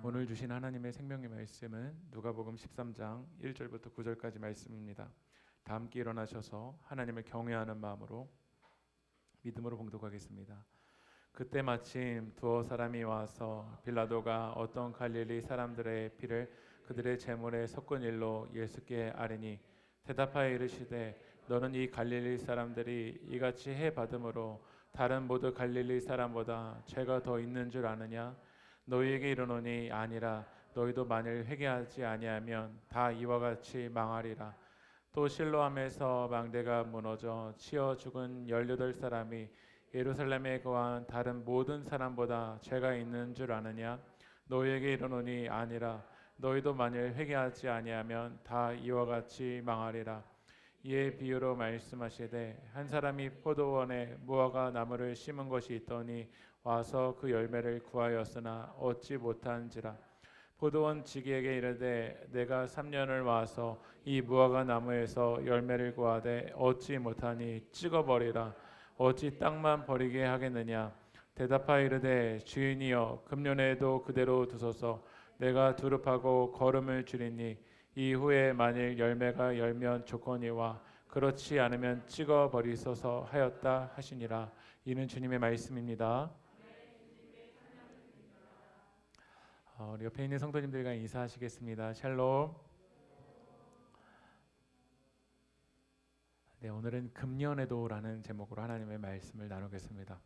오늘 주신 하나님의 생명의 말씀은 누가복음 13장 1절부터 9절까지 말씀입니다. 다 함께 일어나셔서 하나님을 경외하는 마음으로 믿음으로 봉독하겠습니다. 그때 마침 두어 사람이 와서 빌라도가 어떤 갈릴리 사람들의 피를 그들의 제물에 섞은 일로 예수께 아뢰니 대답하여 이르시되 너는 이 갈릴리 사람들이 이같이 해 받음으로 다른 모두 갈릴리 사람보다 죄가 더 있는 줄 아느냐? 너희에게 이르노니 아니라 너희도 만일 회개하지 아니하면 다 이와 같이 망하리라. 또 실로암에서 망대가 무너져 치어 죽은 18사람이 예루살렘에 거한 다른 모든 사람보다 죄가 있는 줄 아느냐? 너희에게 이르노니 아니라 너희도 만일 회개하지 아니하면 다 이와 같이 망하리라. 이에 비유로 말씀하시되 한 사람이 포도원에 무화과 나무를 심은 것이 있더니 와서 그 열매를 구하였으나 얻지 못한지라. 포도원 지기에게 이르되 내가 3년을 와서 이 무화과 나무에서 열매를 구하되 얻지 못하니 찍어버리라. 어찌 땅만 버리게 하겠느냐? 대답하여 이르되 주인이여 금년에도 그대로 두소서. 내가 두릅하고 거름을 줄이니 이후에 만일 열매가 열면 좋거니와 그렇지 않으면 찍어버리소서 하였다 하시니라. 이는 주님의 말씀입니다. 우리 옆에 있는 성도님들과 인사하시겠습니다. 샬롬. 네, 오늘은 금년에도라는 제목으로 하나님의 말씀을 나누겠습니다.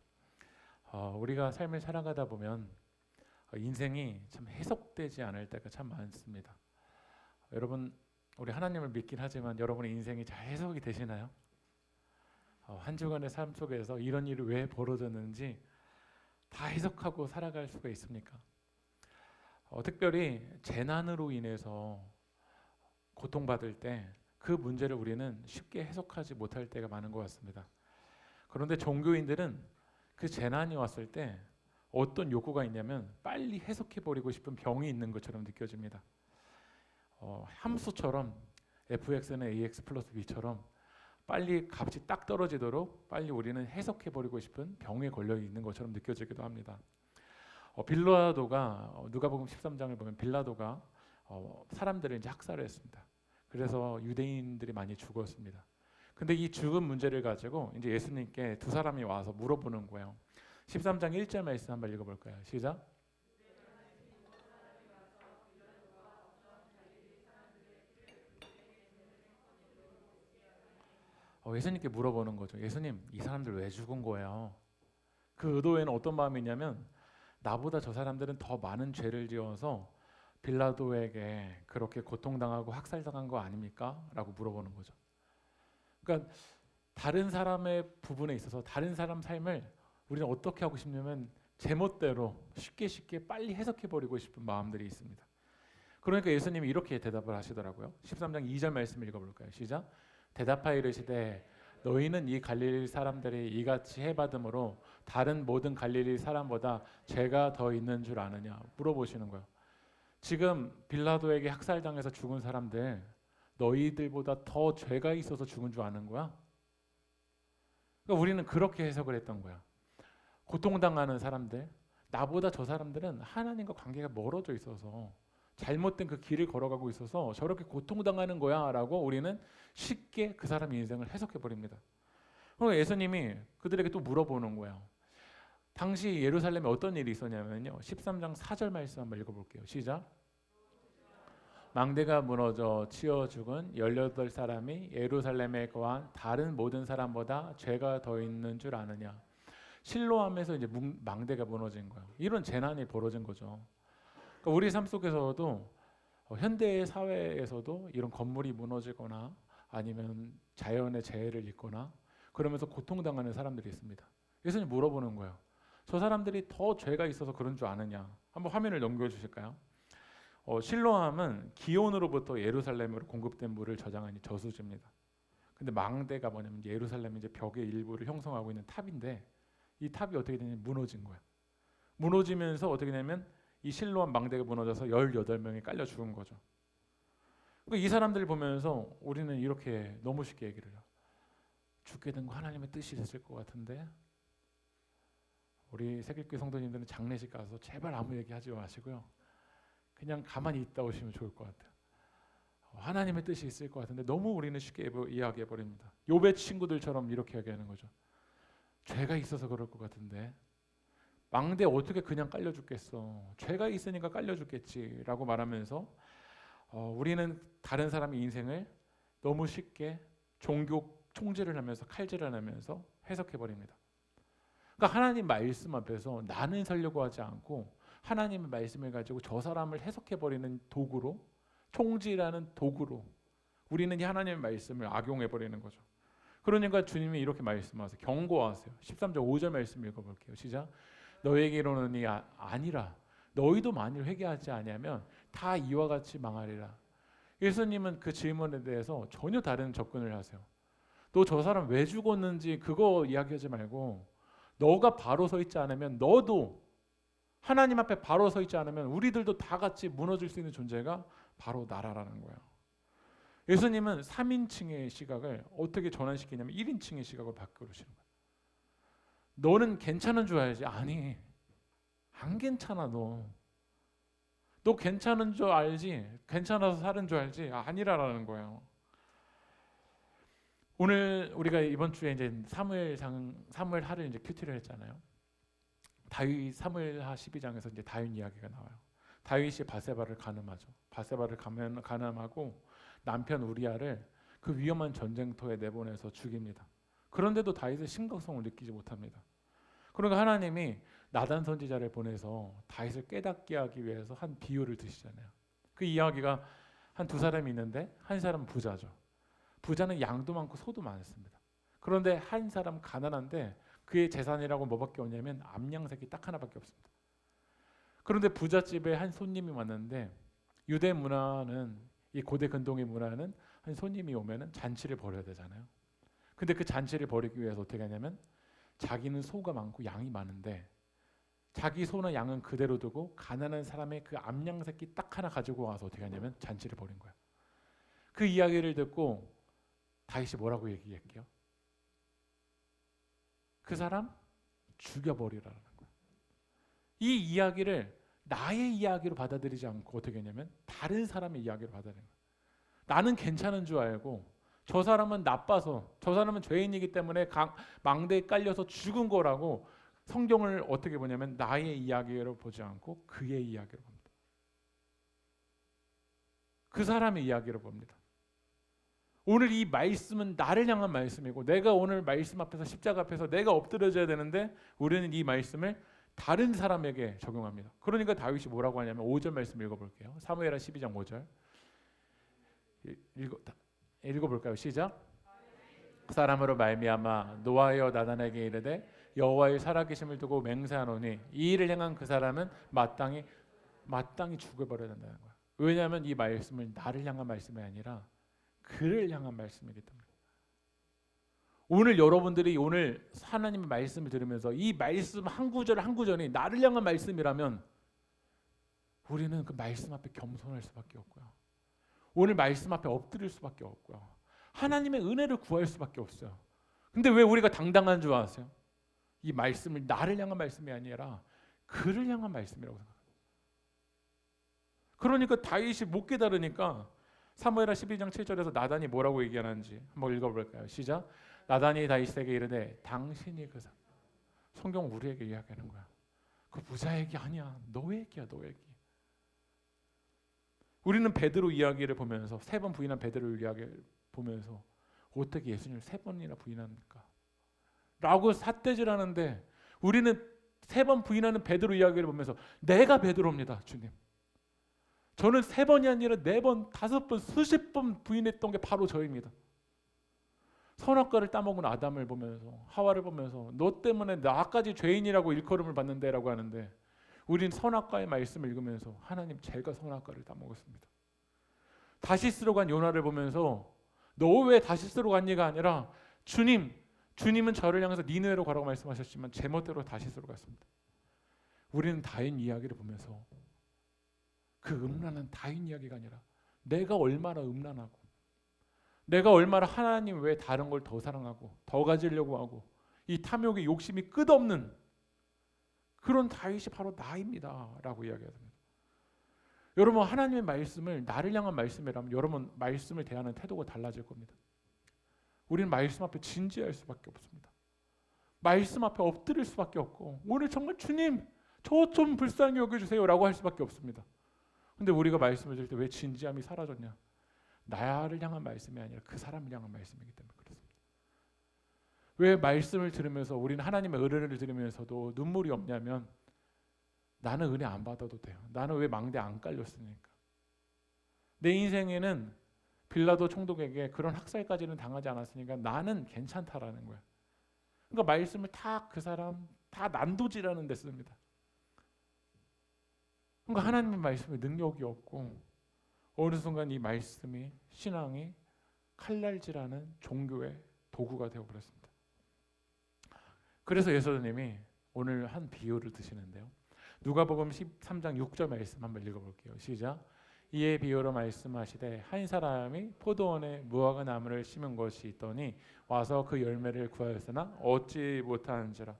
우리가 삶을 살아가다 보면 인생이 참 해석되지 않을 때가 참 많습니다. 여러분, 우리 하나님을 믿긴 하지만 여러분의 인생이 잘 해석이 되시나요? 한 주간의 삶 속에서 이런 일이 왜 벌어졌는지 다 해석하고 살아갈 수가 있습니까? 특별히 재난으로 인해서 고통받을 때 그 문제를 우리는 쉽게 해석하지 못할 때가 많은 것 같습니다. 그런데 종교인들은 그 재난이 왔을 때 어떤 욕구가 있냐면 빨리 해석해버리고 싶은 병이 있는 것처럼 느껴집니다. 함수처럼 fx는 ax 플러스 b처럼 빨리 값이 딱 떨어지도록 빨리 우리는 해석해버리고 싶은 병에 걸려 있는 것처럼 느껴지기도 합니다. 빌라도가 누가복음 13장을 보면 빌라도가 사람들을 이제 학살을 했습니다. 그래서 유대인들이 많이 죽었습니다. 근데 이 죽은 문제를 가지고 이제 예수님께 두 사람이 와서 물어보는 거예요. 13장 1절 말씀 한번 읽어볼까요? 시작. 예수님께 물어보는 거죠. 예수님, 이 사람들 왜 죽은 거예요? 그 의도에는 어떤 마음이 있냐면 나보다 저 사람들은 더 많은 죄를 지어서 빌라도에게 그렇게 고통당하고 학살당한 거 아닙니까? 라고 물어보는 거죠. 그러니까 다른 사람의 부분에 있어서 다른 사람 삶을 우리는 어떻게 하고 싶냐면 제멋대로 쉽게 빨리 해석해버리고 싶은 마음들이 있습니다. 그러니까 예수님이 이렇게 대답을 하시더라고요. 13장 2절 말씀 읽어볼까요? 시작. 대답하여 이르시되 너희는 이 갈릴리 사람들이 이같이 해받음으로 다른 모든 갈릴리 사람보다 죄가 더 있는 줄 아느냐 물어보시는 거예요. 지금 빌라도에게 학살당해서 죽은 사람들 너희들보다 더 죄가 있어서 죽은 줄 아는 거야? 그러니까 우리는 그렇게 해석을 했던 거야. 고통당하는 사람들, 나보다 저 사람들은 하나님과 관계가 멀어져 있어서 잘못된 그 길을 걸어가고 있어서 저렇게 고통당하는 거야 라고 우리는 쉽게 그 사람의 인생을 해석해버립니다. 그럼 예수님이 그들에게 또 물어보는 거예요. 당시 예루살렘에 어떤 일이 있었냐면요, 13장 4절 말씀 한번 읽어볼게요. 시작. 망대가 무너져 치어 죽은 18사람이 예루살렘에 거한 다른 모든 사람보다 죄가 더 있는 줄 아느냐. 실로암에서 이제 망대가 무너진 거예요. 이런 재난이 벌어진 거죠. 그러니까 우리 삶 속에서도 현대 사회에서도 이런 건물이 무너지거나 아니면 자연의 재해를 입거나 그러면서 고통당하는 사람들이 있습니다. 예수님 물어보는 거예요. 저 사람들이 더 죄가 있어서 그런 줄 아느냐. 한번 화면을 넘겨주실까요? 실로암은 기온으로부터 예루살렘으로 공급된 물을 저장하는 저수지입니다. 근데 망대가 뭐냐면 예루살렘 이제 벽의 일부를 형성하고 있는 탑인데 이 탑이 어떻게 되냐면 무너진 거야. 무너지면서 어떻게 되냐면 이 실로암 망대가 무너져서 18명이 깔려 죽은 거죠. 이 사람들을 보면서 우리는 이렇게 너무 쉽게 얘기를 해요. 죽게 된 거 하나님의 뜻이었을 것 같은데 우리 새길교회 성도님들은 장례식 가서 제발 아무 얘기하지 마시고요. 그냥 가만히 있다 오시면 좋을 것 같아요. 하나님의 뜻이 있을 것 같은데 너무 우리는 쉽게 이야기해 버립니다. 욥의 친구들처럼 이렇게 이야기하는 거죠. 죄가 있어서 그럴 것 같은데 망대 어떻게 그냥 깔려 죽겠어? 죄가 있으니까 깔려 죽겠지라고 말하면서 우리는 다른 사람의 인생을 너무 쉽게 종교 총질을 하면서 칼질을 하면서 해석해 버립니다. 그러니까 하나님 말씀 앞에서 나는 살려고 하지 않고 하나님의 말씀을 가지고 저 사람을 해석해 버리는 도구로, 총질하는 도구로 우리는 이 하나님의 말씀을 악용해 버리는 거죠. 그러니까 주님이 이렇게 말씀하세요. 경고하세요. 13절 5절 말씀 읽어볼게요. 시작. 너에게 이르노니 아니라 너희도 만일 회개하지 아니하면 다 이와 같이 망하리라. 예수님은 그 질문에 대해서 전혀 다른 접근을 하세요. 너 저 사람 왜 죽었는지 그거 이야기하지 말고 너가 바로 서 있지 않으면 너도 하나님 앞에 바로 서 있지 않으면 우리들도 다 같이 무너질 수 있는 존재가 바로 나라라는 거예요. 예수님은 3인칭의 시각을 어떻게 전환시키냐면 1인칭의 시각으로 바꾸시는 거예요. 너는 괜찮은 줄 알지? 아니, 안 괜찮아 너. 너 괜찮은 줄 알지? 괜찮아서 사는 줄 알지? 아니라라는 거예요. 오늘 우리가 이번 주에 이제 사무엘하를 이제 큐티를 했잖아요. 다윗 사무엘하 12장에서 이제 다윗 이야기가 나와요. 다윗이 바세바를 간음하죠. 바세바를 간음하고 남편 우리아를 그 위험한 전쟁터에 내보내서 죽입니다. 그런데도 다윗은 심각성을 느끼지 못합니다. 그러니까 하나님이 나단 선지자를 보내서 다윗을 깨닫게 하기 위해서 한 비유를 드시잖아요. 그 이야기가 한 두 사람이 있는데 한 사람은 부자죠. 부자는 양도 많고 소도 많습니다. 그런데 한 사람 가난한데 그의 재산이라고 뭐밖에 없냐면 암양새끼 딱 하나밖에 없습니다. 그런데 부잣집에 한 손님이 왔는데 유대 문화는 이 고대 근동의 문화는 한 손님이 오면은 잔치를 벌여야 되잖아요. 근데 그 잔치를 벌이기 위해서 어떻게 하냐면 자기는 소가 많고 양이 많은데 자기 소나 양은 그대로 두고 가난한 사람의 그 암양새끼 딱 하나 가지고 와서 어떻게 하냐면 잔치를 벌인 거예요. 그 이야기를 듣고 다윗이 뭐라고 얘기할게요? 그 사람 죽여버리라는 거예요. 이 이야기를 나의 이야기로 받아들이지 않고 어떻게 했냐면 다른 사람의 이야기로 받아들이는 거예요. 나는 괜찮은 줄 알고 저 사람은 나빠서 저 사람은 죄인이기 때문에 망대에 깔려서 죽은 거라고 성경을 어떻게 보냐면 나의 이야기로 보지 않고 그의 이야기로 봅니다. 그 사람의 이야기로 봅니다. 오늘 이 말씀은 나를 향한 말씀이고 내가 오늘 말씀 앞에서 십자가 앞에서 내가 엎드려져야 되는데 우리는 이 말씀을 다른 사람에게 적용합니다. 그러니까 다윗이 뭐라고 하냐면 5절 말씀 읽어볼게요. 사무엘하 12장 5절 읽어볼까요? 시작. 사람으로 말미암아 노하여 나단에게 이르되 여호와의 살아계심을 두고 맹세하노니 이 일을 행한 그 사람은 마땅히 죽어버려야 된다는 거예요. 왜냐하면 이 말씀은 나를 향한 말씀이 아니라 그를 향한 말씀이기 때문에. 오늘 여러분들이 오늘 하나님의 말씀을 들으면서 이 말씀 한 구절 한 구절이 나를 향한 말씀이라면 우리는 그 말씀 앞에 겸손할 수밖에 없고요. 오늘 말씀 앞에 엎드릴 수밖에 없고요. 하나님의 은혜를 구할 수밖에 없어요. 근데 왜 우리가 당당한 줄 아세요? 이 말씀을 나를 향한 말씀이 아니라 그를 향한 말씀이라고 생각합니다. 그러니까 다윗이 못 깨달으니까 사무엘하 12장 7절에서 나단이 뭐라고 얘기하는지 한번 읽어볼까요? 시작. 나단이 다윗에게 이르되 당신이 그 사람. 성경 우리에게 이야기하는 거야. 그 부자 얘기 아니야. 너 얘기야, 너 얘기. 우리는 베드로 이야기를 보면서 3번 부인한 베드로 이야기를 보면서 어떻게 예수님을 3번이나 부인합니까? 라고 삿대질하는데 우리는 3번 부인하는 베드로 이야기를 보면서 내가 베드로입니다, 주님. 저는 3번이 아니라 4번, 5번, 수십 번 부인했던 게 바로 저입니다. 선악과를 따먹은 아담을 보면서 하와를 보면서 너 때문에 나까지 죄인이라고 일컬음을 받는데 라고 하는데 우린 선악과의 말씀을 읽으면서 하나님 제가 선악과를 따먹었습니다. 다시스로 간 요나를 보면서 너 왜 다시스로 갔니가 아니라 주님은 저를 향해서 니느웨로 가라고 말씀하셨지만 제멋대로 다시스로 갔습니다. 우리는 다윗 이야기를 보면서 그 음란한 다윗 이야기가 아니라 내가 얼마나 음란하고 내가 얼마나 하나님 외에 다른 걸 더 사랑하고 더 가지려고 하고 이 탐욕의 욕심이 끝없는 그런 다윗이 바로 나입니다 라고 이야기합니다. 여러분 하나님의 말씀을 나를 향한 말씀이라면 여러분 말씀을 대하는 태도가 달라질 겁니다. 우리는 말씀 앞에 진지할 수밖에 없습니다. 말씀 앞에 엎드릴 수밖에 없고 오늘 정말 주님 저 좀 불쌍히 여겨주세요 라고 할 수밖에 없습니다. 근데 우리가 말씀을 들을 때 왜 진지함이 사라졌냐? 나를 향한 말씀이 아니라 그 사람을 향한 말씀이기 때문에 그렇습니다. 왜 말씀을 들으면서 우리는 하나님의 은혜를 들으면서도 눈물이 없냐면 나는 은혜 안 받아도 돼요. 나는 왜 망대 안 깔렸으니까. 내 인생에는 빌라도 총독에게 그런 학살까지는 당하지 않았으니까 나는 괜찮다라는 거야. 그러니까 말씀을 다 그 사람 다 난도질하는 데 씁니다. 그러니까 하나님의 말씀에 능력이 없고 어느 순간 이 말씀이 신앙이 칼날질하는 종교의 도구가 되어버렸습니다. 그래서 예수님이 오늘 한 비유를 드시는데요. 누가복음 13장 6절 말씀 한번 읽어볼게요. 시작. 이에 비유로 말씀하시되 한 사람이 포도원에 무화과 나무를 심은 것이 있더니 와서 그 열매를 구하였으나 얻지 못하는지라.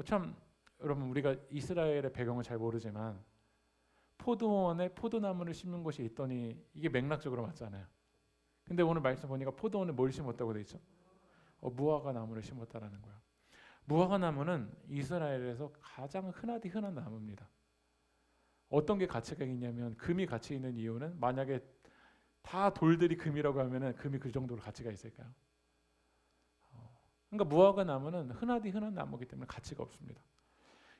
참 여러분 우리가 이스라엘의 배경을 잘 모르지만 포도원에 포도나무를 심는 것이 있더니 이게 맥락적으로 맞잖아요. 근데 오늘 말씀 보니까 포도원에 뭘 심었다고 돼 있죠? 무화과 나무를 심었다라는 거야. 무화과 나무는 이스라엘에서 가장 흔한 나무입니다. 어떤 게 가치가 있냐면 금이 가치 있는 이유는 만약에 다 돌들이 금이라고 하면은 금이 그 정도로 가치가 있을까요? 그러니까 무화과 나무는 흔한 나무이기 때문에 가치가 없습니다.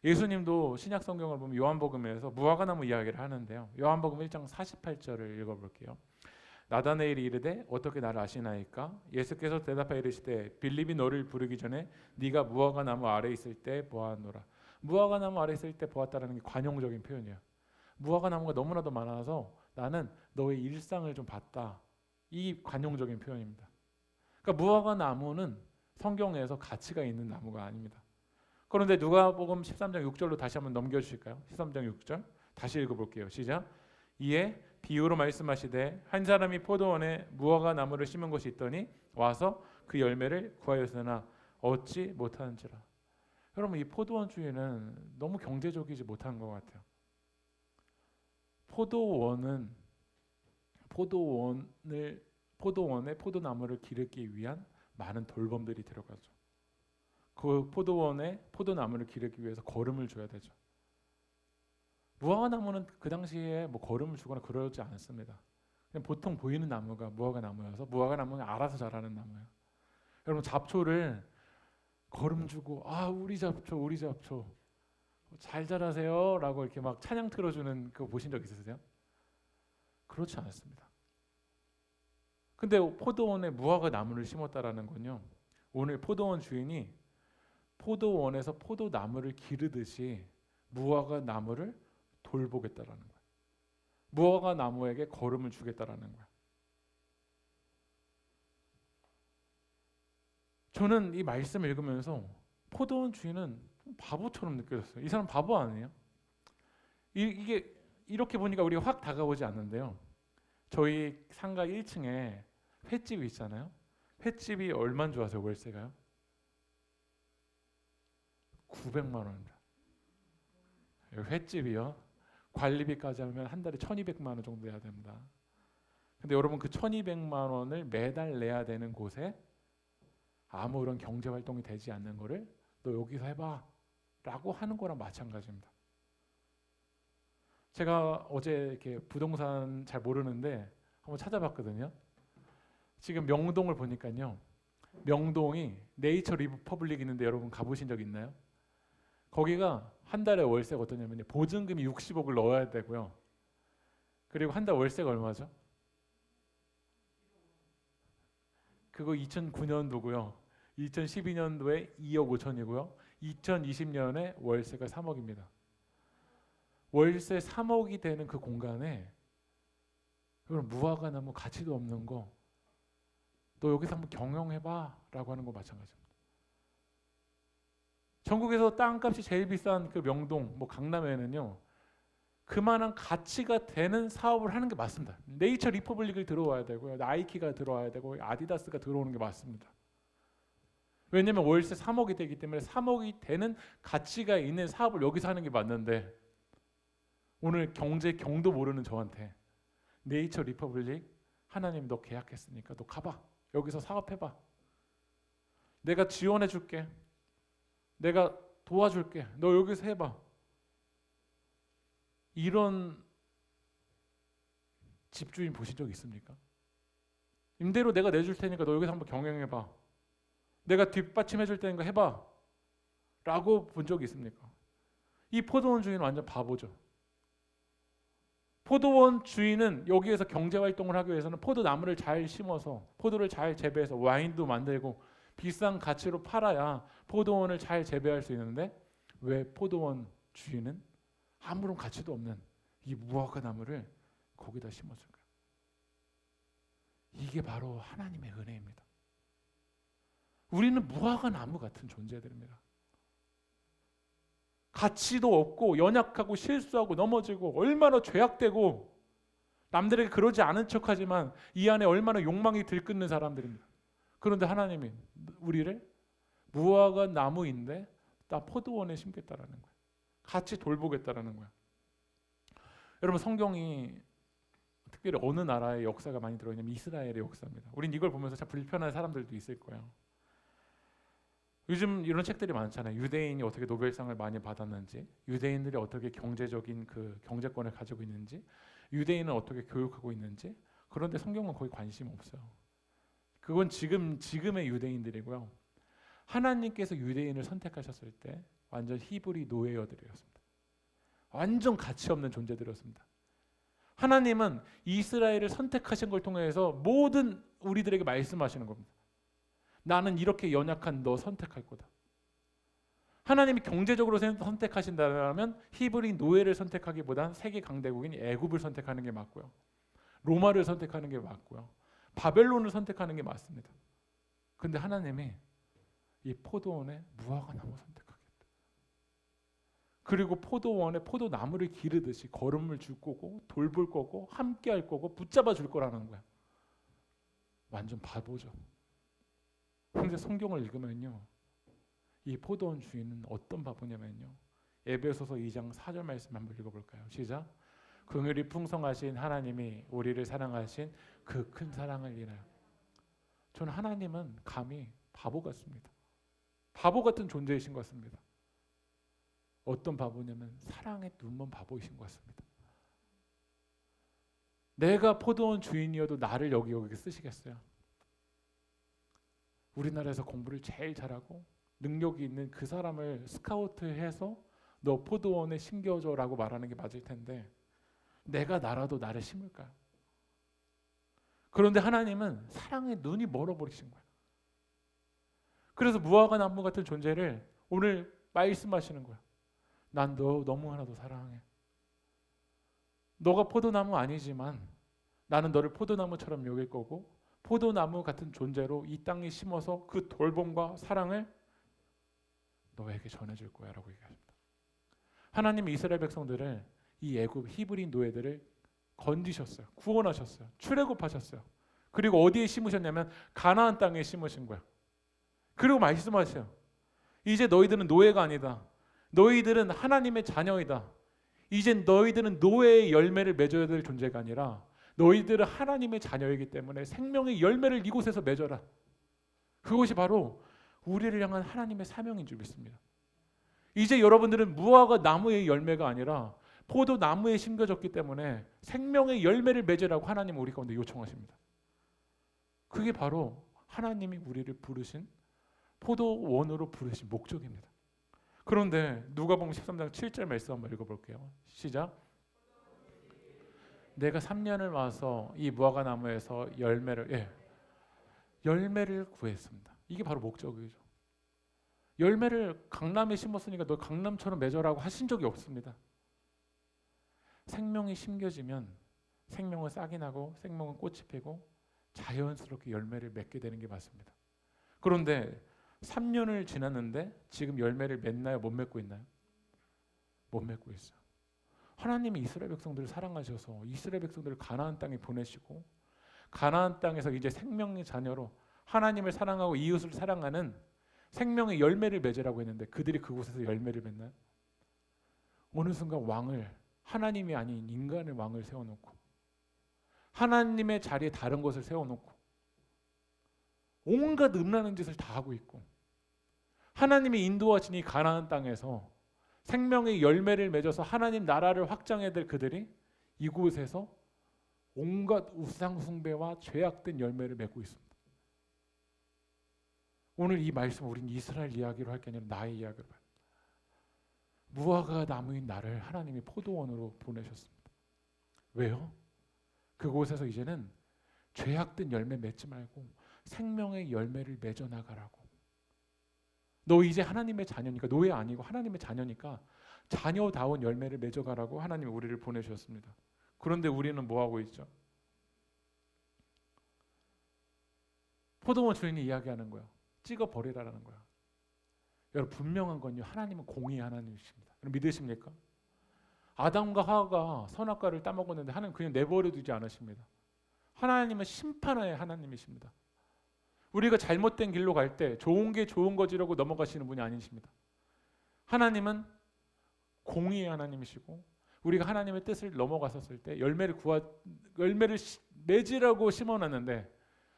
예수님도 신약 성경을 보면 요한복음에서 무화과 나무 이야기를 하는데요. 요한복음 1장 48절을 읽어볼게요. 나다네일이 이르되 어떻게 나를 아시나이까? 예수께서 대답하여 이르시되 빌립이 너를 부르기 전에 네가 무화과 나무 아래 있을 때 보았노라. 무화과 나무 아래 있을 때 보았다라는 게 관용적인 표현이에요. 무화과 나무가 너무나도 많아서 나는 너의 일상을 좀 봤다. 이 관용적인 표현입니다. 그러니까 무화과 나무는 성경에서 가치가 있는 나무가 아닙니다. 그런데 누가복음 13장 6절로 다시 한번 넘겨주실까요? 13장 6절 다시 읽어볼게요. 시작. 이에 비유로 말씀하시되 한 사람이 포도원에 무화과 나무를 심은 것이 있더니 와서 그 열매를 구하였으나 얻지 못하는지라. 여러분 이 포도원 주인은 너무 경제적이지 못한 것 같아요. 포도원에 포도나무를 기르기 위한 많은 돌범들이 들어가죠. 그 포도원에 포도나무를 기르기 위해서 거름을 줘야 되죠. 무화과 나무는 그 당시에 뭐 거름을 주거나 그러지 않습니다. 그냥 보통 보이는 나무가 무화과 나무여서 무화과 나무는 알아서 자라는 나무예요. 여러분 잡초를 거름 주고 우리 잡초 잘 자라세요라고 이렇게 막 찬양 틀어주는 그거 보신 적 있으세요? 그렇지 않습니다. 근데 포도원에 무화과 나무를 심었다라는 건요. 오늘 포도원 주인이 포도원에서 포도나무를 기르듯이 무화과 나무를 돌보겠다라는 거예요. 무화과 나무에게 거름을 주겠다라는 거예요. 저는 이 말씀을 읽으면서 포도원 주인은 바보처럼 느껴졌어요. 이 사람 바보 아니에요? 이게 이렇게 보니까 우리가 확 다가오지 않는데요. 저희 상가 1층에 횟집이 있잖아요. 횟집이 얼마인 줄 아세요? 월세가요? 900만 원입니다. 횟집이요. 관리비까지 하면 한 달에 1,200만 원 정도 내야 됩니다. 근데 여러분 그 1,200만 원을 매달 내야 되는 곳에 아무런 경제 활동이 되지 않는 거를 너 여기서 해봐 라고 하는 거랑 마찬가지입니다. 제가 어제 이렇게 부동산 잘 모르는데 한번 찾아봤거든요. 지금 명동을 보니까요. 명동이 네이처 리퍼블릭 있는데 여러분 가보신 적 있나요? 거기가 한 달에 월세가 어떠냐면요. 보증금이 60억을 넣어야 되고요. 그리고 한 달 월세가 얼마죠? 그거 2009년도고요. 2012년도에 2억 5천이고요. 2020년에 월세가 3억입니다. 월세 3억이 되는 그 공간에 여러분 무화과 나무 가치도 없는 거 너 여기서 한번 경영해봐 라고 하는 거 마찬가지입니다. 전국에서 땅값이 제일 비싼 그 명동, 강남에는요 그만한 가치가 되는 사업을 하는 게 맞습니다. 네이처 리퍼블릭을 들어와야 되고요, 나이키가 들어와야 되고 아디다스가 들어오는 게 맞습니다. 왜냐하면 월세 3억이 되기 때문에 3억이 되는 가치가 있는 사업을 여기서 하는 게 맞는데 오늘 경제 경도 모르는 저한테 네이처 리퍼블릭 하나님 너 계약했으니까 너 가봐. 여기서 사업해봐. 내가 지원해 줄게. 내가 도와줄게. 너 여기서 해봐. 이런 집주인 보신 적 있습니까? 임대료 내가 내줄 테니까 너 여기서 한번 경영해봐. 내가 뒷받침해 줄 테니까 해봐. 라고 본 적이 있습니까? 이 포도원 주인은 완전 바보죠. 포도원 주인은 여기에서 경제활동을 하기 위해서는 포도나무를 잘 심어서 포도를 잘 재배해서 와인도 만들고 비싼 가치로 팔아야 포도원을 잘 재배할 수 있는데 왜 포도원 주인은 아무런 가치도 없는 이 무화과 나무를 거기다 심었을까요? 이게 바로 하나님의 은혜입니다. 우리는 무화과 나무 같은 존재들입니다. 가치도 없고 연약하고 실수하고 넘어지고 얼마나 죄악되고 남들에게 그러지 않은 척하지만 이 안에 얼마나 욕망이 들끓는 사람들입니다. 그런데 하나님이 우리를 무화과 나무인데 나 포도원에 심겠다라는 거예요. 같이 돌보겠다라는 거예요. 여러분 성경이 특별히 어느 나라의 역사가 많이 들어있냐면 이스라엘의 역사입니다. 우린 이걸 보면서 참 불편한 사람들도 있을 거예요. 요즘 이런 책들이 많잖아요. 유대인이 어떻게 노벨상을 많이 받았는지, 유대인들이 어떻게 경제적인 그 경제권을 가지고 있는지, 유대인은 어떻게 교육하고 있는지. 그런데 성경은 거의 관심 없어요. 그건 지금의 유대인들이고요. 하나님께서 유대인을 선택하셨을 때 완전 히브리 노예어들이었습니다. 완전 가치 없는 존재들이었습니다. 하나님은 이스라엘을 선택하신 걸 통해서 모든 우리들에게 말씀하시는 겁니다. 나는 이렇게 연약한 너 선택할 거다. 하나님이 경제적으로 선택하신다면 히브리 노예를 선택하기보단 세계 강대국인 애굽을 선택하는 게 맞고요. 로마를 선택하는 게 맞고요. 바벨론을 선택하는 게 맞습니다. 근데 하나님이 이 포도원에 무화과 나무 선택하겠다. 그리고 포도원에 포도나무를 기르듯이 거름을 줄 거고 돌볼 거고 함께 할 거고 붙잡아 줄 거라는 거야. 완전 바보죠. 그런데 성경을 읽으면요, 이 포도원 주인은 어떤 바보냐면요, 에베소서 2장 4절 말씀 한번 읽어볼까요? 시작. 긍휼이 풍성하신 하나님이 우리를 사랑하신 그 큰 사랑을 인하여. 저는 하나님은 감히 바보 같습니다. 바보 같은 존재이신 것 같습니다. 어떤 바보냐면 사랑의 눈먼 바보이신 것 같습니다. 내가 포도원 주인이어도 나를 여기 쓰시겠어요? 우리나라에서 공부를 제일 잘하고 능력이 있는 그 사람을 스카우트해서 너 포도원에 심겨줘라고 말하는 게 맞을 텐데 내가 나라도 나를 심을까요? 그런데 하나님은 사랑의 눈이 멀어버리신 거예요. 그래서 무화과 나무 같은 존재를 오늘 말씀하시는 거야. 난 너 너무 하나도 사랑해. 너가 포도나무 아니지만 나는 너를 포도나무처럼 여길 거고 포도나무 같은 존재로 이 땅에 심어서 그 돌봄과 사랑을 너에게 전해줄 거야 라고 얘기합니다. 하나님이 이스라엘 백성들을 이 애굽 히브리 노예들을 건지셨어요. 구원하셨어요. 출애굽하셨어요. 그리고 어디에 심으셨냐면 가나안 땅에 심으신 거야. 그리고 말씀하세요. 이제 너희들은 노예가 아니다. 너희들은 하나님의 자녀이다. 이제 너희들은 노예의 열매를 맺어야 될 존재가 아니라 너희들은 하나님의 자녀이기 때문에 생명의 열매를 이곳에서 맺어라. 그것이 바로 우리를 향한 하나님의 사명인 줄 믿습니다. 이제 여러분들은 무화과 나무의 열매가 아니라 포도나무에 심겨졌기 때문에 생명의 열매를 맺으라고 하나님은 우리 가운데 요청하십니다. 그게 바로 하나님이 우리를 부르신 포도원으로 부르신 목적입니다. 그런데 누가복음 13장 7절 말씀 한번 읽어볼게요. 시작. 내가 3년을 와서 이 무화과 나무에서 열매를 구했습니다. 이게 바로 목적이죠. 열매를 강남에 심었으니까 너 강남처럼 맺어라고 하신 적이 없습니다. 생명이 심겨지면 생명은 싹이 나고 생명은 꽃이 피고 자연스럽게 열매를 맺게 되는 게 맞습니다. 그런데 3년을 지났는데 지금 열매를 맺나요? 못 맺고 있나요? 못 맺고 있어요. 하나님이 이스라엘 백성들을 사랑하셔서 이스라엘 백성들을 가나안 땅에 보내시고 가나안 땅에서 이제 생명의 자녀로 하나님을 사랑하고 이웃을 사랑하는 생명의 열매를 맺으라고 했는데 그들이 그곳에서 열매를 맺나요? 어느 순간 왕을 하나님이 아닌 인간의 왕을 세워놓고 하나님의 자리에 다른 것을 세워놓고 온갖 음란한 짓을 다 하고 있고 하나님이 인도하시니 가나안 땅에서 생명의 열매를 맺어서 하나님 나라를 확장해야 될 그들이 이곳에서 온갖 우상 숭배와 죄악된 열매를 맺고 있습니다. 오늘 이 말씀 우리는 이스라엘 이야기로 할 게 아니라 나의 이야기로 봐요. 무화과 나무인 나를 하나님이 포도원으로 보내셨습니다. 왜요? 그곳에서 이제는 죄악된 열매 맺지 말고 생명의 열매를 맺어 나가라고. 너 이제 하나님의 자녀니까, 노예 아니고 하나님의 자녀니까 자녀다운 열매를 맺어가라고 하나님이 우리를 보내주셨습니다. 그런데 우리는 뭐하고 있죠? 포도원 주인이 이야기하는 거야. 찍어버리라는 거야. 여러분 분명한 건요, 하나님은 공의의 하나님이십니다. 여러분 믿으십니까? 아담과 하와가 선악과를 따먹었는데 하나님 그냥 내버려 두지 않으십니다. 하나님은 심판의 하나님이십니다. 우리가 잘못된 길로 갈 때 좋은 게 좋은 거지라고 넘어가시는 분이 아니십니다. 하나님은 공의의 하나님이시고 우리가 하나님의 뜻을 넘어갔었을 때 열매를 맺으라고 심어놨는데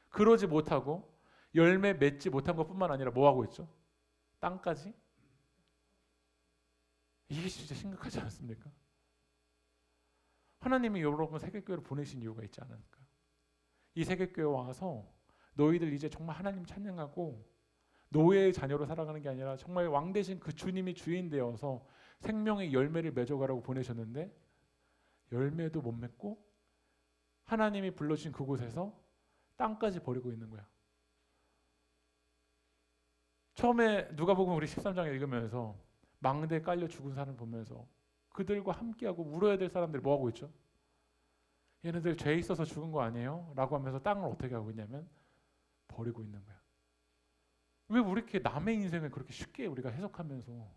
그러지 못하고 열매 맺지 못한 것뿐만 아니라 뭐하고 있죠? 땅까지? 이게 진짜 심각하지 않습니까? 하나님이 여러분 세계교회를 보내신 이유가 있지 않을까요? 이 세계교회 와서 너희들 이제 정말 하나님 찬양하고 노예의 자녀로 살아가는 게 아니라 정말 왕 대신 그 주님이 주인 되어서 생명의 열매를 맺어가라고 보내셨는데 열매도 못 맺고 하나님이 불러주신 그곳에서 땅까지 버리고 있는 거야. 처음에 누가복음 우리 13장 읽으면서 망대에 깔려 죽은 사람을 보면서 그들과 함께하고 울어야 될 사람들이 뭐하고 있죠? 얘네들 죄 있어서 죽은 거 아니에요? 라고 하면서 땅을 어떻게 하고 있냐면 버리고 있는 거야. 왜 우리 이렇게 남의 인생을 그렇게 쉽게 우리가 해석하면서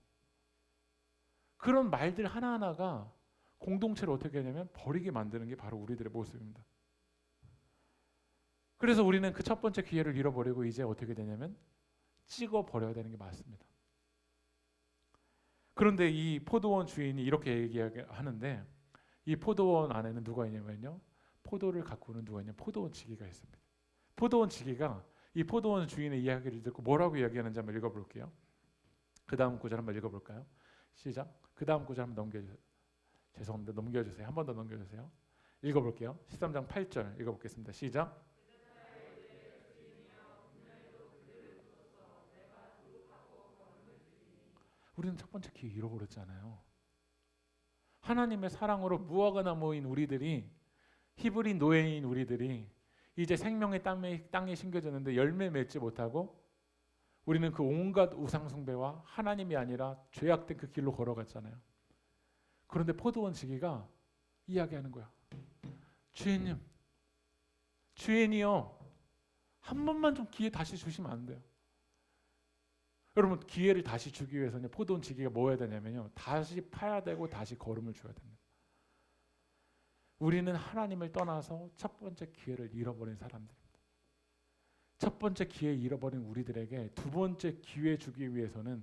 그런 말들 하나하나가 공동체를 어떻게 하냐면 버리게 만드는 게 바로 우리들의 모습입니다. 그래서 우리는 그 첫 번째 기회를 잃어버리고 이제 어떻게 되냐면 찍어버려야 되는 게 맞습니다. 그런데 이 포도원 주인이 이렇게 얘기하는데 이 포도원 안에는 누가 있냐면요, 포도를 가꾸는 누가 있냐면 포도원 지기가 있습니다. 포도원 지기가 이 포도원 주인의 이야기를 듣고 뭐라고 이야기하는지 한번 읽어볼게요. 그 다음 구절 한번 읽어볼까요? 시작. 그 다음 구절 한번 넘겨주세요. 죄송합니다. 넘겨주세요. 한 번 더 넘겨주세요. 읽어볼게요. 13장 8절 읽어보겠습니다. 시작. 우리는 첫 번째 기회 잃어버렸잖아요. 하나님의 사랑으로 무화과 나무인 우리들이, 히브리 노예인 우리들이 이제 생명의 땅에 심겨졌는데 열매 맺지 못하고 우리는 그 온갖 우상 숭배와 하나님이 아니라 죄악된 그 길로 걸어갔잖아요. 그런데 포도원 지기가 이야기하는 거야. 주인님, 주인이요, 한 번만 좀 기회 다시 주시면 안 돼요? 여러분 기회를 다시 주기 위해서는 포도원 지기가 뭐 해야 되냐면요, 다시 파야 되고 다시 거름을 줘야 됩니다. 우리는 하나님을 떠나서 첫 번째 기회를 잃어버린 사람들입니다. 첫 번째 기회 잃어버린 우리들에게 두 번째 기회 주기 위해서는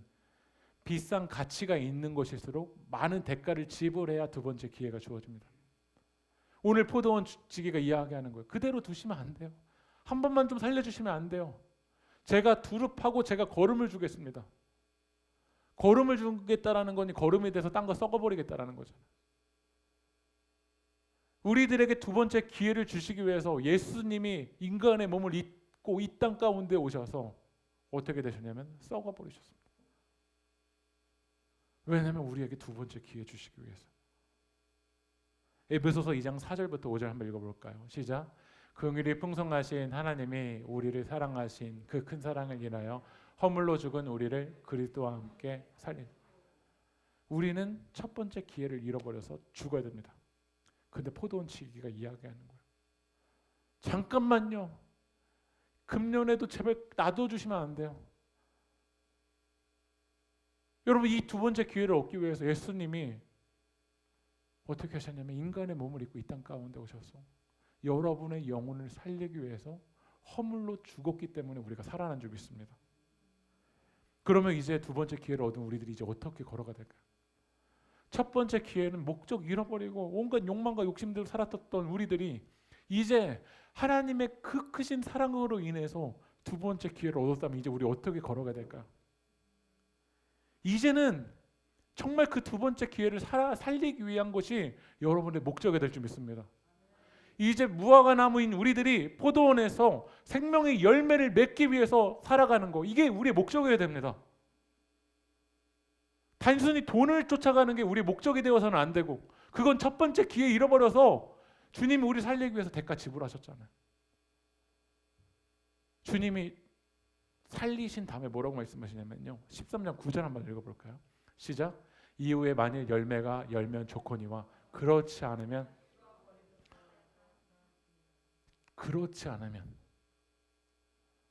비싼 가치가 있는 것일수록 많은 대가를 지불해야 두 번째 기회가 주어집니다. 오늘 포도원 지기가 이야기하는 거예요. 그대로 두시면 안 돼요. 한 번만 좀 살려주시면 안 돼요. 제가 두릅하고 제가 거름을 주겠습니다. 거름을 주겠다라는 거니 거름이 돼서 딴 거 썩어버리겠다라는 거잖아요. 우리들에게 두 번째 기회를 주시기 위해서 예수님이 인간의 몸을 입고 이 땅 가운데 오셔서 어떻게 되셨냐면 썩어버리셨습니다. 왜냐하면 우리에게 두 번째 기회 주시기 위해서. 에베소서 2장 4절부터 5절 한번 읽어볼까요? 시작. 긍휼이 풍성하신 하나님이 우리를 사랑하신 그 큰 사랑을 인하여 허물로 죽은 우리를 그리스도와 함께 살린. 우리는 첫 번째 기회를 잃어버려서 죽어야 됩니다. 근데 포도원 지기가 이야기하는 거예요. 잠깐만요. 금년에도 제발 놔둬주시면 안 돼요. 여러분 이 두 번째 기회를 얻기 위해서 예수님이 어떻게 하셨냐면 인간의 몸을 입고 이 땅 가운데 오셔서 여러분의 영혼을 살리기 위해서 허물로 죽었기 때문에 우리가 살아난 줄 믿습니다. 그러면 이제 두 번째 기회를 얻은 우리들이 이제 어떻게 걸어가야 될까요? 첫 번째 기회는 목적 잃어버리고 온갖 욕망과 욕심대로 살았던 우리들이 이제 하나님의 그 크신 사랑으로 인해서 두 번째 기회를 얻었다면 이제 우리 어떻게 걸어가야 될까요? 이제는 정말 그 두 번째 기회를 살리기 위한 것이 여러분의 목적이 될 줄 믿습니다. 이제 무화과 나무인 우리들이 포도원에서 생명의 열매를 맺기 위해서 살아가는 거, 이게 우리의 목적이어야 됩니다. 단순히 돈을 쫓아가는 게 우리의 목적이 되어서는 안 되고, 그건 첫 번째 기회 잃어버려서 주님이 우리 살리기 위해서 대가 지불하셨잖아요. 주님이 살리신 다음에 뭐라고 말씀하시냐면요, 13장 9절 한번 읽어볼까요? 시작. 이후에 만일 열매가 열면 좋거니와 그렇지 않으면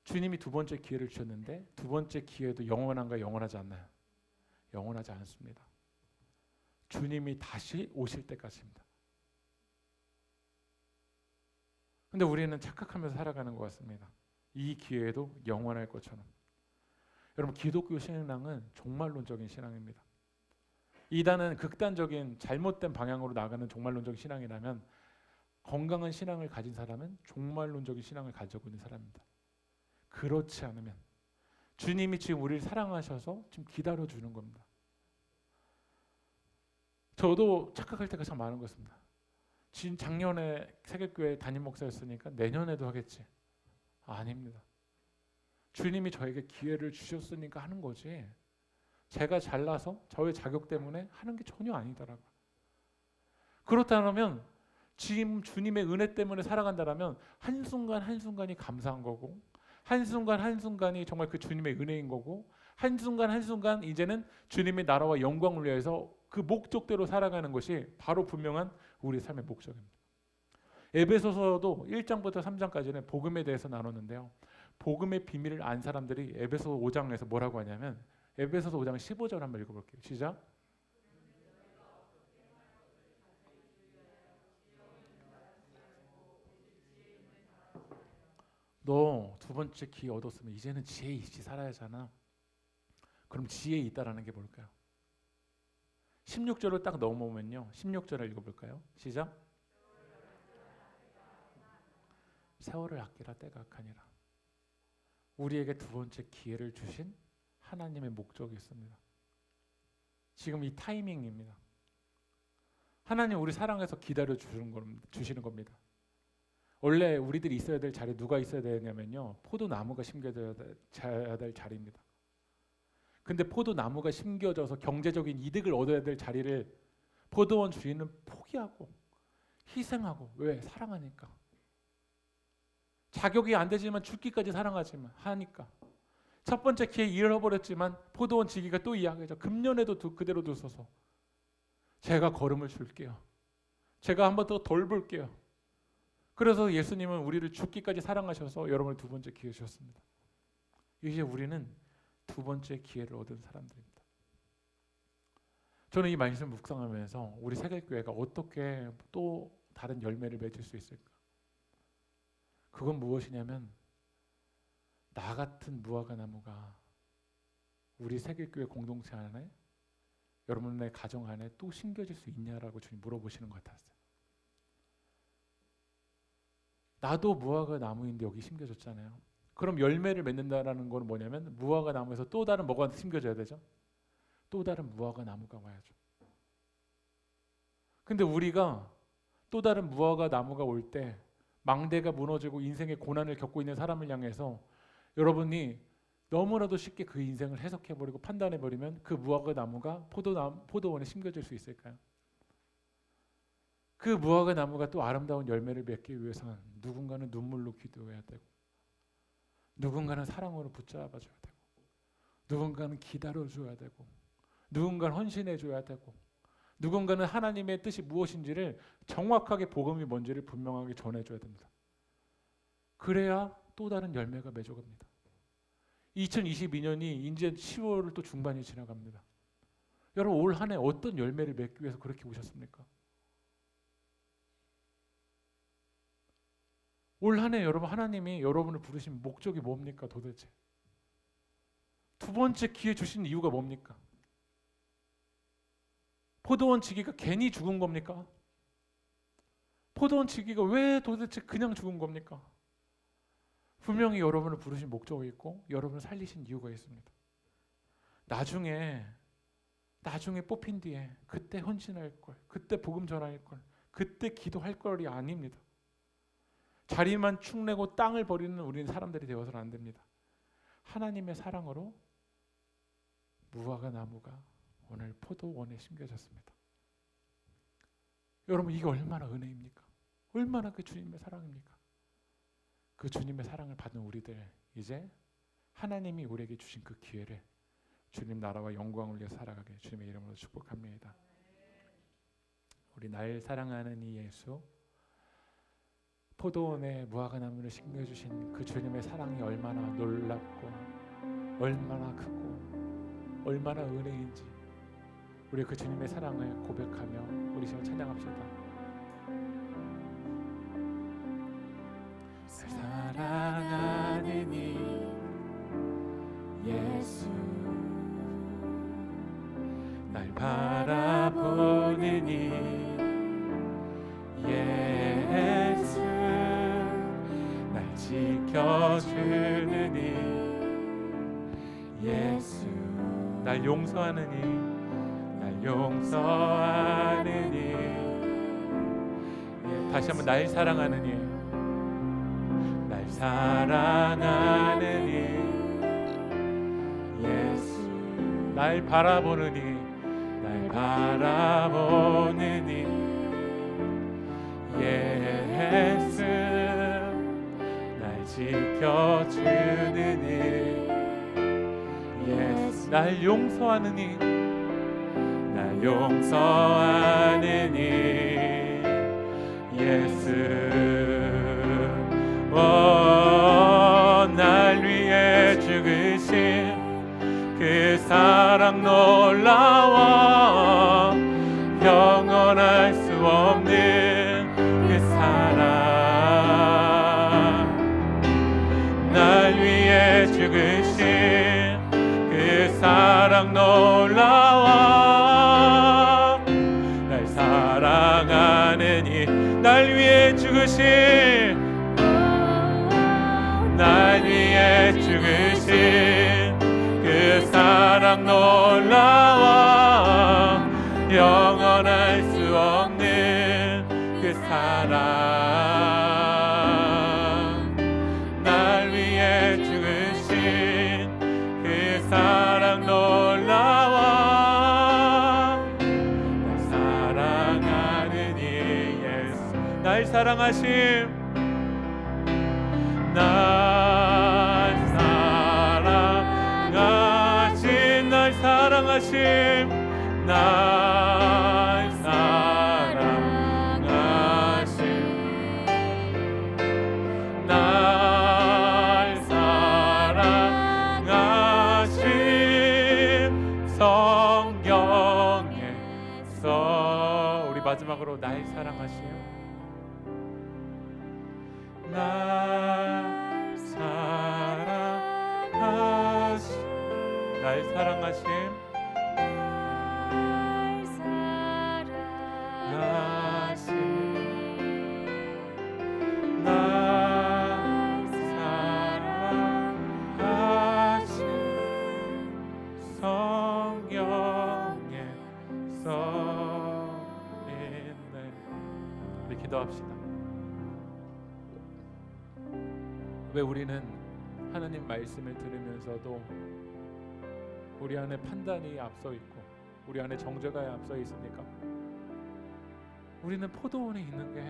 주님이 두 번째 기회를 주셨는데 두 번째 기회도 영원한가? 영원하지 않나요? 영원하지 않습니다. 주님이 다시 오실 때까지입니다. 근데 우리는 착각하면서 살아가는 것 같습니다. 이 기회도 영원할 것처럼. 여러분, 기독교 신앙은 종말론적인 신앙입니다. 이단은 극단적인 잘못된 방향으로 나가는 종말론적인 신앙이라면, 건강한 신앙을 가진 사람은 종말론적인 신앙을 가지고 있는 사람입니다. 그렇지 않으면 주님이 지금 우리를 사랑하셔서 지금 기다려주는 겁니다. 저도 착각할 때가 참 많은 것 같습니다. 지금 작년에 세계교회 담임 목사였으니까 내년에도 하겠지. 아닙니다. 주님이 저에게 기회를 주셨으니까 하는 거지, 제가 잘나서 저의 자격 때문에 하는 게 전혀 아니더라고요. 그렇다면 지금 주님의 은혜 때문에 살아간다면 한순간 한순간이 감사한 거고, 한순간 한순간이 정말 그 주님의 은혜인 거고, 한순간 한순간 이제는 주님의 나라와 영광을 위해서 그 목적대로 살아가는 것이 바로 분명한 우리 삶의 목적입니다. 에베소서도 1장부터 3장까지는 복음에 대해서 나눴는데요, 복음의 비밀을 안 사람들이 에베소 5장에서 뭐라고 하냐면, 에베소서 5장 15절 한번 읽어볼게요. 시작. 너 두 번째 기회 얻었으면 이제는 지혜 있이 살아야잖아. 그럼 지혜 있다라는 게 뭘까요? 16절을 딱 넘어오면요, 16절을 읽어볼까요? 시작. 세월을 아끼라 때가 악하니라. 우리에게 두 번째 기회를 주신 하나님의 목적이 있습니다. 지금 이 타이밍입니다. 하나님 우리 사랑해서 기다려 주시는 겁니다. 원래 우리들이 있어야 될 자리에 누가 있어야 되냐면요, 포도나무가 심겨져야 될 자리입니다. 근데 포도나무가 심겨져서 경제적인 이득을 얻어야 될 자리를 포도원 주인은 포기하고 희생하고, 왜? 사랑하니까. 자격이 안 되지만 죽기까지 사랑하지만 하니까. 첫 번째 기회 잃어버렸지만 포도원 지기가 또 이야기하죠. 금년에도 그대로 두소서. 제가 걸음을 줄게요. 제가 한 번 더 돌볼게요. 그래서 예수님은 우리를 죽기까지 사랑하셔서 여러분을 두 번째 기회 주셨습니다. 이제 우리는 두 번째 기회를 얻은 사람들입니다. 저는 이 말씀을 묵상하면서 우리 세계교회가 어떻게 또 다른 열매를 맺을 수 있을까? 그건 무엇이냐면, 나 같은 무화과 나무가 우리 세계교회 공동체 안에, 여러분의 가정 안에 또 심겨질 수 있냐라고 주님 물어보시는 것 같았어요. 나도 무화과 나무인데 여기 심겨졌잖아요. 그럼 열매를 맺는다라는 건 뭐냐면, 무화과 나무에서 또 다른 뭐가 심겨져야 되죠? 또 다른 무화과 나무가 와야죠. 근데 우리가 또 다른 무화과 나무가 올 때 망대가 무너지고 인생의 고난을 겪고 있는 사람을 향해서 여러분이 너무나도 쉽게 그 인생을 해석해버리고 판단해버리면 그 무화과 나무가 포도원에 심겨질 수 있을까요? 그 무화과 나무가 또 아름다운 열매를 맺기 위해서는 누군가는 눈물로 기도해야 되고, 누군가는 사랑으로 붙잡아줘야 되고, 누군가는 기다려줘야 되고, 누군가는 헌신해줘야 되고, 누군가는 하나님의 뜻이 무엇인지를 정확하게 복음이 뭔지를 분명하게 전해줘야 됩니다. 그래야 또 다른 열매가 맺어갑니다. 2022년이 이제 10월을 또 중반이 지나갑니다. 여러분, 올 한 해 어떤 열매를 맺기 위해서 그렇게 오셨습니까? 올 한 해 여러분, 하나님이 여러분을 부르신 목적이 뭡니까 도대체? 두 번째 기회 주신 이유가 뭡니까? 포도원 지기가 괜히 죽은 겁니까? 포도원 지기가 왜 도대체 그냥 죽은 겁니까? 분명히 여러분을 부르신 목적이 있고 여러분을 살리신 이유가 있습니다. 나중에 뽑힌 뒤에 그때 헌신할 걸, 그때 복음 전할 걸, 그때 기도할 걸이 아닙니다. 자리만 축내고 땅을 버리는 우리는 사람들이 되어서는 안 됩니다. 하나님의 사랑으로 무화과 나무가 오늘 포도원에 심겨졌습니다. 여러분, 이게 얼마나 은혜입니까? 얼마나 그 주님의 사랑입니까? 그 주님의 사랑을 받는 우리들, 이제 하나님이 우리에게 주신 그 기회를 주님 나라와 영광을 위해 살아가게 주님의 이름으로 축복합니다. 우리 날 사랑하는 이 예수, 포도원에 무화과 나무를 심겨주신 그 주님의 사랑이 얼마나 놀랍고 얼마나 크고 얼마나 은혜인지 우리 그 주님의 사랑을 고백하며 우리 시간 찬양합시다. 사랑하는 이 예수, 날 바라보는 이 예수, 날 지켜주는 이 예수, 날 용서하는 이, 날 용서하는 이, 다시 한번 날 사랑하는 이, 날 사랑하는 이 예수, 날 바라보는 이, 날 바라보는 이 예수, 날 지켜주는 이 예수, 날 용서하는 이, 날 용서하는 이 예수, 날 위해 죽으신 그 사랑 놀라워 영원할 수 없는 그 사랑, 날 위해 죽으신 그 사랑 놀라워 날 사랑하는 이, 날 위해 죽으신, 날 위해 죽으신 그 사랑 놀라워 영원할 수 없는 그 사랑, 날 위해 죽으신 그 사랑 놀라워 날 사랑하는 이 예수, 날 사랑하심, 날 사랑하심, 날 사랑하심, 날 사랑하심, 날 사랑하심, 성경에서 우리 마지막으로 날 사랑하심, 날 사랑하심, 날 사랑하심, 날 사랑하심, 성경에서 있네. 우리 기도합시다. 왜 우리는 하나님 말씀을 들으면서도 우리 안에 판단이 앞서 있고 우리 안에 정죄가 앞서 있습니까? 우리는 포도원에 있는 게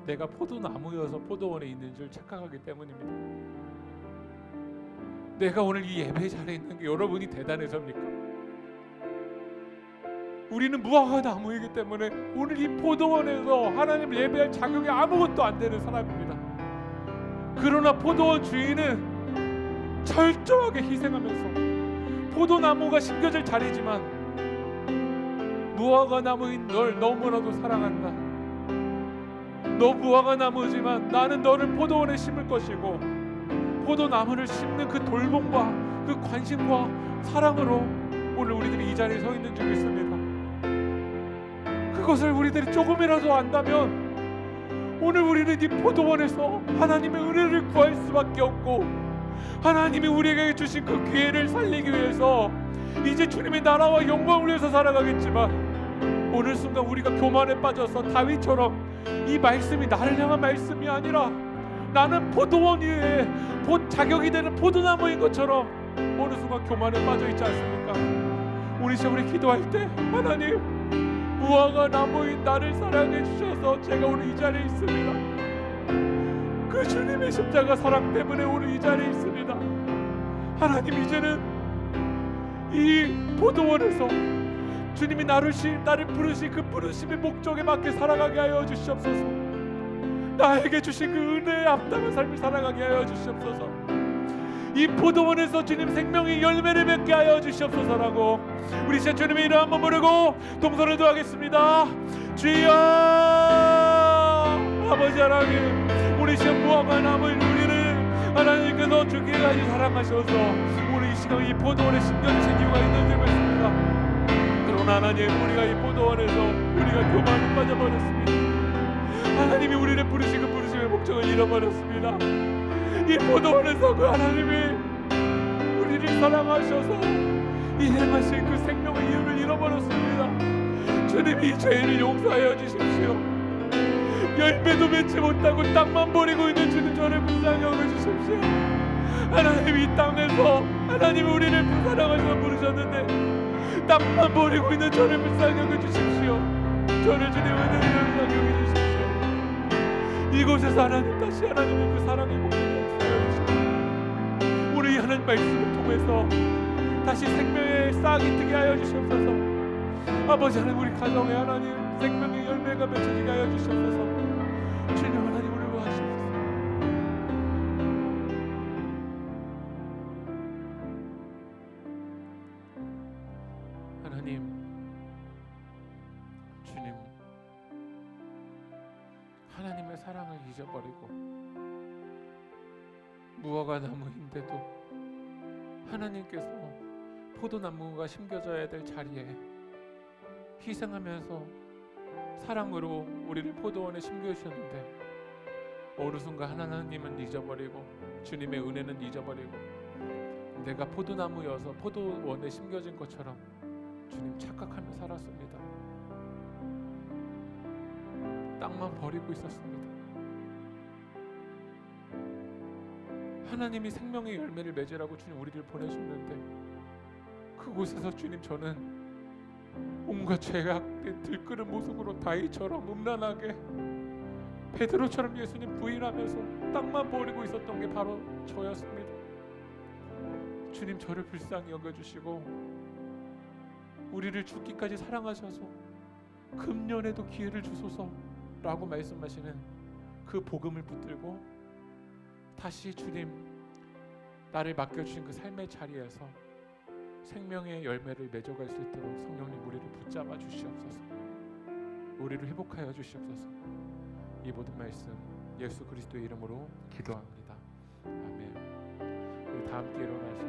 내가 포도나무여서 포도원에 있는 줄 착각하기 때문입니다. 내가 오늘 이 예배 자리에 있는 게 여러분이 대단해서입니까? 우리는 무화과 나무이기 때문에 오늘 이 포도원에서 하나님을 예배할 자격이 아무것도 안 되는 사람입니다. 그러나 포도원 주인은 철저하게 희생하면서 포도나무가 심겨질 자리지만 무화과 나무인 널 너무나도 사랑한다. 너 무화과 나무지만 나는 너를 포도원에 심을 것이고 포도나무를 심는 그 돌봄과 그 관심과 사랑으로 오늘 우리들이 이 자리에 서 있는 줄 믿습니다. 그것을 우리들이 조금이라도 안다면 오늘 우리는 이 포도원에서 하나님의 은혜를 구할 수밖에 없고, 하나님이 우리에게 주신 그 기회를 살리기 위해서 이제 주님의 나라와 영광을 위해서 살아가겠지만, 오늘 순간 우리가 교만에 빠져서 다윗처럼 이 말씀이 나를 향한 말씀이 아니라 나는 포도원 위에 자격이 되는 포도나무인 것처럼 어느 순간 교만에 빠져 있지 않습니까? 우리 기도할 때 하나님, 무화과 나무인 나를 사랑해 주셔서 제가 오늘 이 자리에 있습니다. 그 주님의 십자가 사랑 때문에 오늘 이 자리에 있습니다. 하나님, 이제는 이 포도원에서 주님이 나를 부르신 그 부르심의 목적에 맞게 살아가게 하여 주시옵소서. 나에게 주신 그 은혜에 합당한 삶을 살아가게 하여 주시옵소서. 이 포도원에서 주님 생명의 열매를 맺게 하여 주시옵소서라고 우리 제 주님의 이름 한번 부르고 동서를 도하겠습니다. 주여, 아버지 하나님, 우리 시험 무화과 나무인 우리를 하나님께서 주기까지 사랑하셔서 우리 이 시간 이 포도원에 심겨주신 이유가 있는 줄 믿습니다. 그러나 하나님, 우리가 이 포도원에서 우리가 교만에 빠져버렸습니다. 하나님이 우리를 부르신 그 부르심의 목적을 잃어버렸습니다. 이 포도원에서 그 하나님이 우리를 사랑하셔서 인행하신 그 생명의 이유를 잃어버렸습니다. 주님이 이 죄를 용서하여 주십시오. 열매도 맺지 못하고 땅만 버리고 있는 주님, 저를 불쌍히 여겨주십시오. 하나님, 이 땅에서 하나님이 우리를 사랑하셔서 부르셨는데 땅만 버리고 있는 저를 불쌍히 여겨주십시오. 저를 주님 은혜로 불쌍히 여겨주십시오. 이곳에서 하나님, 다시 하나님의 그 사랑의 목적을 우리 하나님 말씀을 통해서 다시 생명의 싹이 트게 하여 주시옵소서. 아버지 하나님, 우리 가정에 하나님 생명의 열매가 맺혀지게 하여 주시옵소서. 주님 하나님, 우리를 도와주시옵소서. 하나님, 주님, 하나님의 사랑을 잊어버리고 무화과 나무인데도 하나님께서 포도나무가 심겨져야 될 자리에 희생하면서 사랑으로 우리를 포도원에 심겨주셨는데, 어느 순간 하나님은 잊어버리고 주님의 은혜는 잊어버리고 내가 포도나무여서 포도원에 심겨진 것처럼 주님 착각하며 살았습니다. 땅만 버리고 있었습니다. 하나님이 생명의 열매를 맺으라고 주님 우리를 보내셨는데, 그곳에서 주님, 저는 온갖 죄악된 들끓은 모습으로 다윗처럼 음란하게 베드로처럼 예수님 부인하면서 땅만 버리고 있었던 게 바로 저였습니다. 주님, 저를 불쌍히 여겨주시고 우리를 죽기까지 사랑하셔서 금년에도 기회를 주소서라고 말씀하시는 그 복음을 붙들고 다시 주님, 나를 맡겨주신 그 삶의 자리에서 생명의 열매를 맺어갈 수 있도록 성령님 우리를 붙잡아 주시옵소서. 우리를 회복하여 주시옵소서. 이 모든 말씀 예수 그리스도의 이름으로 기도합니다. 아멘. 우리 다 함께 일어나셔서